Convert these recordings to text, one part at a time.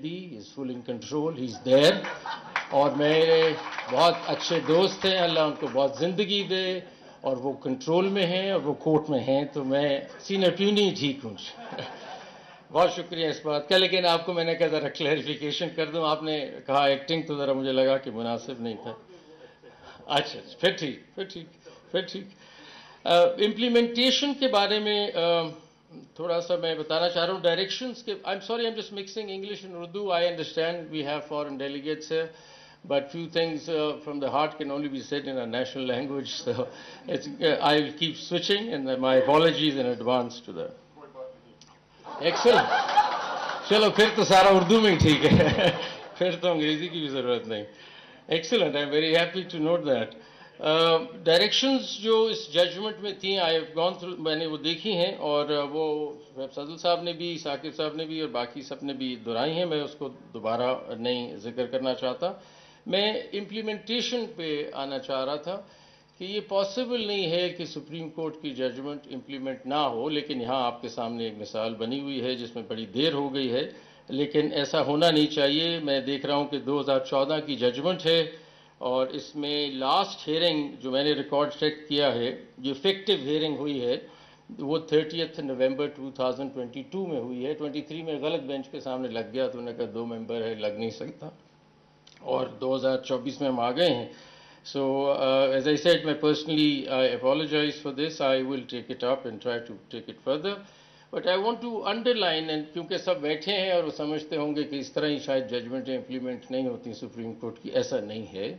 healthy, he's full in control, he's there. اور میرے بہت اچھے دوست ہیں, اللہ ان کو بہت زندگی دے, اور وہ کنٹرول میں ہیں اور وہ کورٹ میں ہیں, تو میں سینئر ٹیونی ٹھیک ہوں. بہت شکریہ اس بات کا, لیکن آپ کو میں نے کہا ذرا کلیریفیکیشن کر دوں. آپ نے کہا ایکٹنگ, تو ذرا مجھے لگا کہ مناسب نہیں تھا. اچھا پھر ٹھیک. امپلیمنٹیشن کے بارے میں تھوڑا سا میں بتانا چاہ رہا ہوں. ڈائریکشنز کے, I am sorry, I am just mixing English and Urdu. I understand we have foreign delegates here, but few things from the heart can only be said in a national language. So I will keep switching, and my apologies in advance to the. Excellent. چلو پھر تو سارا اردو میں ہی ٹھیک ہے, پھر تو انگریزی کی بھی ضرورت نہیں. Excellent, I am very happy to note that. Directions جو اس ججمنٹ میں تھیں, آئی ہیو گون تھرو, میں نے وہ دیکھی ہیں, اور وہ فضل صاحب نے بھی, ثاقب صاحب نے بھی, اور باقی سب نے بھی دہرائی ہیں. میں اس کو دوبارہ نہیں ذکر کرنا چاہتا. میں امپلیمنٹیشن پہ آنا چاہ رہا تھا کہ یہ پاسبل نہیں ہے کہ سپریم کورٹ کی ججمنٹ امپلیمنٹ نہ ہو, لیکن یہاں آپ کے سامنے ایک مثال بنی ہوئی ہے جس میں بڑی دیر ہو گئی ہے, لیکن ایسا ہونا نہیں چاہیے. میں دیکھ رہا ہوں کہ 2014 کی ججمنٹ ہے, اور اس میں لاسٹ ہیئرنگ جو میں نے ریکارڈ چیک کیا ہے, جو افیکٹو ہیئرنگ ہوئی ہے, وہ 30 نومبر 2022 میں ہوئی ہے. 23 میں غلط بینچ کے سامنے لگ گیا, تو انہوں نے کہا 2 ممبر ہے, لگ نہیں سکتا, اور 2024 میں ہم آ گئے ہیں. So as I said, میں personally I apologize for this. I will take it up and try to take it further. But I want to underline, and کیونکہ سب بیٹھے ہیں اور وہ سمجھتے ہوں گے کہ اس طرح ہی شاید ججمنٹیں امپلیمنٹ نہیں ہوتی سپریم کورٹ کی, ایسا نہیں ہے.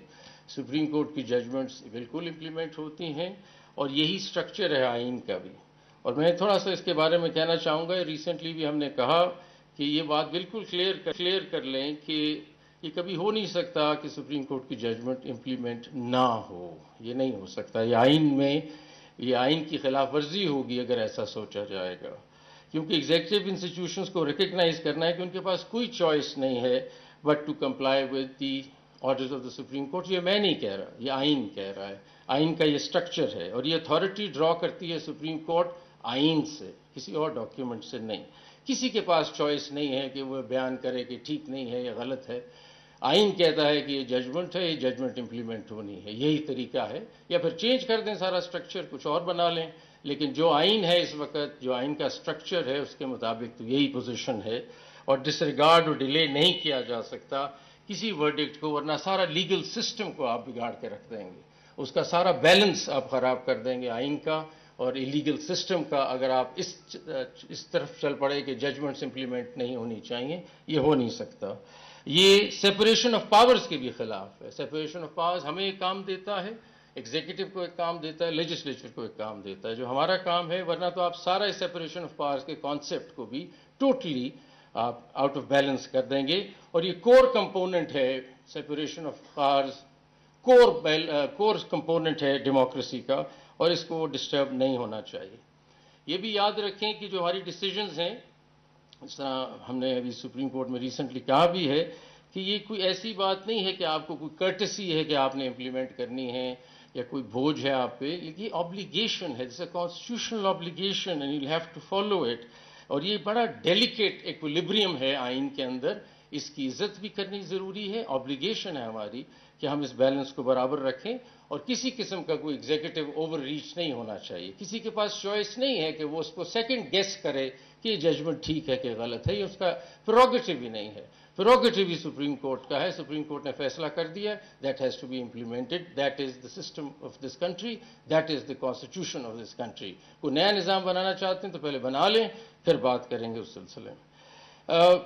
سپریم کورٹ کی ججمنٹس بالکل امپلیمنٹ ہوتی ہیں, اور یہی سٹرکچر ہے آئین کا بھی. اور میں تھوڑا سا اس کے بارے میں کہنا چاہوں گا. ریسنٹلی بھی ہم نے کہا کہ یہ بات بالکل کلیئر کر لیں کہ یہ کبھی ہو نہیں سکتا کہ سپریم کورٹ کی ججمنٹ امپلیمنٹ نہ ہو. یہ نہیں ہو سکتا. یہ آئین کی خلاف ورزی ہوگی اگر ایسا سوچا جائے گا, کیونکہ ایگزیکٹو انسٹیٹیوشنز کو ریکگنائز کرنا ہے کہ ان کے پاس کوئی چوائس نہیں ہے but to comply with the orders of the supreme court. یہ میں نہیں کہہ رہا, یہ آئین کہہ رہا ہے. آئین کا یہ سٹرکچر ہے, اور یہ اتھارٹی ڈرا کرتی ہے سپریم کورٹ آئین سے, کسی اور ڈاکیومنٹ سے نہیں. کسی کے پاس چوائس نہیں ہے کہ وہ بیان کرے کہ ٹھیک نہیں ہے یا غلط ہے. آئین کہتا ہے کہ یہ ججمنٹ ہے, یہ ججمنٹ امپلیمنٹ ہونی ہے, یہی طریقہ ہے. یا پھر چینج کر دیں سارا سٹرکچر, کچھ اور بنا لیں, لیکن جو آئین ہے اس وقت, جو آئین کا سٹرکچر ہے, اس کے مطابق تو یہی پوزیشن ہے, اور ڈسریگارڈ اور ڈیلے نہیں کیا جا سکتا کسی ورڈکٹ کو, ورنہ سارا لیگل سسٹم کو آپ بگاڑ کے رکھ دیں گے, اس کا سارا بیلنس آپ خراب کر دیں گے آئین کا اور لیگل سسٹم کا, اگر آپ اس طرف چل پڑے کہ ججمنٹس امپلیمنٹ نہیں ہونی چاہیے. یہ ہو نہیں سکتا. یہ سیپریشن آف پاورز کے بھی خلاف ہے. سیپریشن آف پاورز ہمیں ایک کام دیتا ہے, ایگزیکٹو کو ایک کام دیتا ہے, لیجسلیچر کو ایک کام دیتا ہے, جو ہمارا کام ہے. ورنہ تو آپ سارا اس سیپریشن آف پاورز کے کانسیپٹ کو بھی ٹوٹلی آپ آؤٹ آف بیلنس کر دیں گے. اور یہ کور کمپوننٹ ہے separation of powers, core component ہے ڈیموکریسی کا, اور اس کو ڈسٹرب نہیں ہونا چاہیے. یہ بھی یاد رکھیں کہ جو ہماری ڈیسیجنز ہیں, اس طرح ہم نے ابھی سپریم کورٹ میں ریسنٹلی کہا بھی ہے کہ یہ کوئی ایسی بات نہیں ہے کہ آپ کو کوئی کرٹسی ہے کہ آپ نے امپلیمنٹ کرنی ہے یا کوئی بوجھ ہے آپ پہ. یہ آبلیگیشن ہے, this a constitutional obligation and you have to follow it. اور یہ بڑا ڈیلیکیٹ ایکویلیبریم ہے آئین کے اندر, اس کی عزت بھی کرنی ضروری ہے. آبلیگیشن ہے ہماری کہ ہم اس بیلنس کو برابر رکھیں, اور کسی قسم کا کوئی ایگزیکٹو اوور ریچ نہیں ہونا چاہیے. کسی کے پاس چوائس نہیں ہے کہ وہ اس کو سیکنڈ گیس کرے کہ یہ ججمنٹ ٹھیک ہے کہ غلط ہے. یہ اس کا پروگیٹو ہی نہیں ہے. پروگیٹو ہی سپریم کورٹ کا ہے. سپریم کورٹ نے فیصلہ کر دیا, that has to be implemented, that is the system of this country, that is the constitution of this country. کوئی نیا نظام بنانا چاہتے ہیں تو پہلے بنا لیں, پھر بات کریں گے اس سلسلے میں.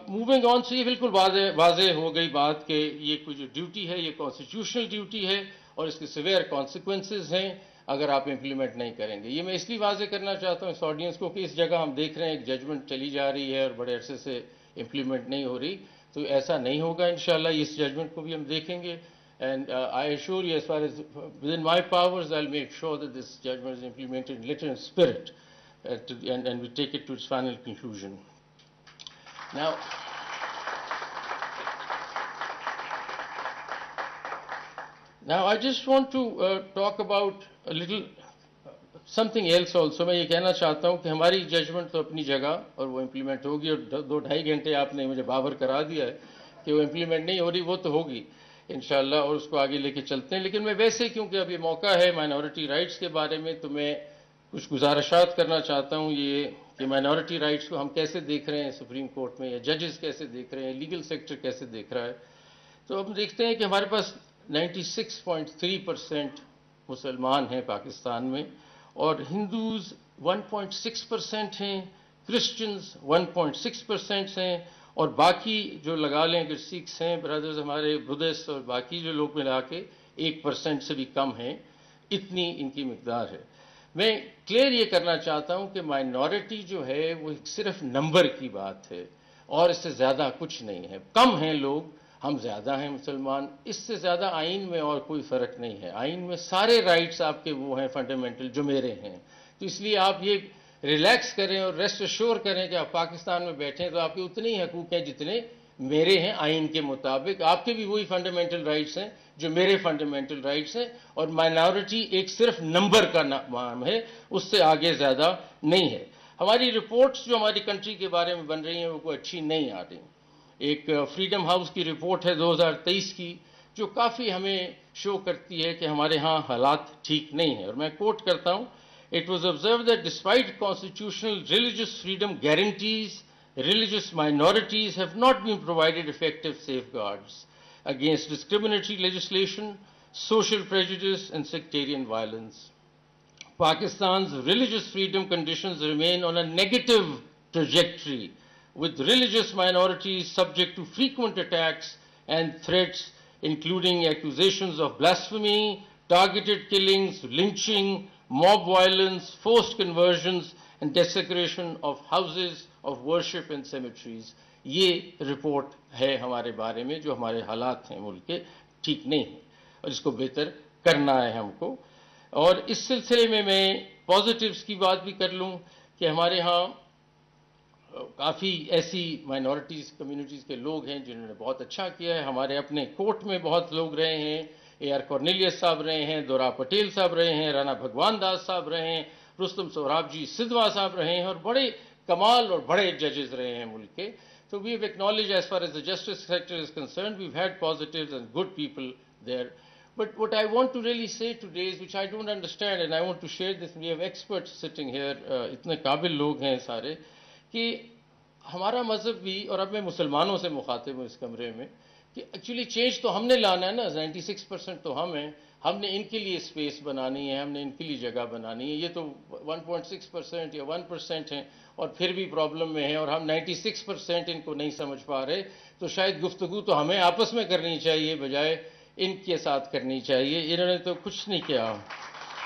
موونگ آن سے یہ بالکل واضح ہو گئی بات کہ یہ کوئی جو ڈیوٹی ہے یہ کانسٹیٹیوشنل ڈیوٹی ہے, اور اس کے سیویئر کانسیکوینسز ہیں اگر آپ امپلیمنٹ نہیں کریں گے. یہ میں اس لیے واضح کرنا چاہتا ہوں اس آڈینس کو کہ اس جگہ ہم دیکھ رہے ہیں ایک ججمنٹ چلی جا رہی ہے اور بڑے عرصے سے امپلیمنٹ نہیں ہو رہی, تو ایسا نہیں ہوگا انشاءاللہ. اس ججمنٹ کو بھی ہم دیکھیں گے, and I assure you, as far as within my powers, I'll make sure that this judgment is implemented in letter and spirit, and we take it to its final conclusion. Now I just want to talk about a little something else also, میں یہ کہنا چاہتا ہوں کہ ہماری judgment تو اپنی جگہ اور وہ امپلیمنٹ ہوگی، اور 2-2.5 گھنٹے آپ نے مجھے بابر کرا دیا ہے کہ وہ امپلیمنٹ نہیں ہو رہی، وہ تو ہوگی انشاءاللہ، اور اس کو آگے لے کے چلتے ہیں. لیکن میں ویسے کیونکہ اب یہ موقع ہے مائنورٹی رائٹس کے بارے میں، تو میں کچھ گزارشات کرنا چاہتا ہوں یہ کہ مائنورٹی رائٹس کو ہم کیسے دیکھ رہے ہیں سپریم کورٹ میں، یا ججز کیسے دیکھ رہے ہیں، لیگل سیکٹر کیسے دیکھ رہا ہے. تو ہم دیکھتے ہیں کہ ہمارے پاس 96.3% مسلمان ہیں پاکستان میں، اور ہندوز 1.6% ہیں، کرسچنز 1.6% ہیں، اور باقی جو لگا لیں کہ سکھس ہیں برادرز ہمارے، بدھسٹ اور باقی جو لوگ ملا کے 1% سے بھی کم ہیں. اتنی ان کی مقدار ہے. میں کلیئر یہ کرنا چاہتا ہوں کہ مائنورٹی جو ہے وہ صرف نمبر کی بات ہے، اور اس سے زیادہ کچھ نہیں ہے. کم ہیں لوگ، ہم زیادہ ہیں مسلمان، اس سے زیادہ آئین میں اور کوئی فرق نہیں ہے. آئین میں سارے رائٹس آپ کے وہ ہیں فنڈامنٹل جو میرے ہیں. تو اس لیے آپ یہ ریلیکس کریں اور ریسٹ ایشور کریں کہ آپ پاکستان میں بیٹھیں تو آپ کے اتنے ہی حقوق ہیں جتنے میرے ہیں آئین کے مطابق. آپ کے بھی وہی فنڈامنٹل رائٹس ہیں جو میرے فنڈامنٹل رائٹس ہیں، اور مائنورٹی ایک صرف نمبر کا نام ہے، اس سے آگے زیادہ نہیں ہے. ہماری رپورٹس جو ہماری کنٹری کے بارے میں بن رہی ہیں وہ کوئی اچھی نہیں آ رہی. ایک فریڈم ہاؤس کی رپورٹ ہے 2023 کی جو کافی ہمیں شو کرتی ہے کہ ہمارے ہاں حالات ٹھیک نہیں ہیں، اور میں کوٹ کرتا ہوں: It was observed that despite constitutional religious freedom guarantees, religious minorities have not been provided effective safeguards against discriminatory legislation, social prejudice, and sectarian violence. Pakistan's religious freedom conditions remain on a negative trajectory, with religious minorities subject to frequent attacks and threats, including accusations of blasphemy, targeted killings, lynching, mob violence, forced conversions, and desecration of houses of worship and cemeteries. یہ report ہے ہمارے بارے میں جو ہمارے حالات ہیں ملک کے ٹھیک نہیں ہیں، اور اس کو بہتر کرنا ہے ہم کو. اور اس سلسلے میں پازیٹیوز کی بات بھی کر لوں کہ ہمارے ہاں کافی ایسی مائنورٹیز کمیونٹیز کے لوگ ہیں جنہوں نے بہت اچھا کیا ہے. ہمارے اپنے کورٹ میں بہت لوگ رہے ہیں، AR کارنیلیس صاحب رہے ہیں، دورا پٹیل صاحب رہے ہیں، رانا بھگوان داس صاحب رہے ہیں، رستم سہراب جی سدھوا صاحب رہے ہیں، اور بڑے کمال اور بڑے ججز رہے ہیں ملک کے. So we've acknowledged, as far as the justice sector is concerned, we've had positives and good people there. But what I want to really say today is, which I don't understand, and I want to share this, we have experts sitting here, اتنے قابل لوگ ہیں سارے، کہ ہمارا مذہب بھی، اور اب میں مسلمانوں سے مخاطب ہوں اس کمرے میں، کہ ایکچولی چینج تو ہم نے لانا ہے نا. 96% تو ہم ہیں، ہم نے ان کے لیے اسپیس بنانی ہے، ہم نے ان کے لیے جگہ بنانی ہے. یہ تو 1.6% یا 1% ہیں اور پھر بھی پرابلم میں ہیں، اور ہم 96% ان کو نہیں سمجھ پا رہے. تو شاید گفتگو تو ہمیں آپس میں کرنی چاہیے بجائے ان کے ساتھ کرنی چاہیے. انہوں نے تو کچھ نہیں کیا.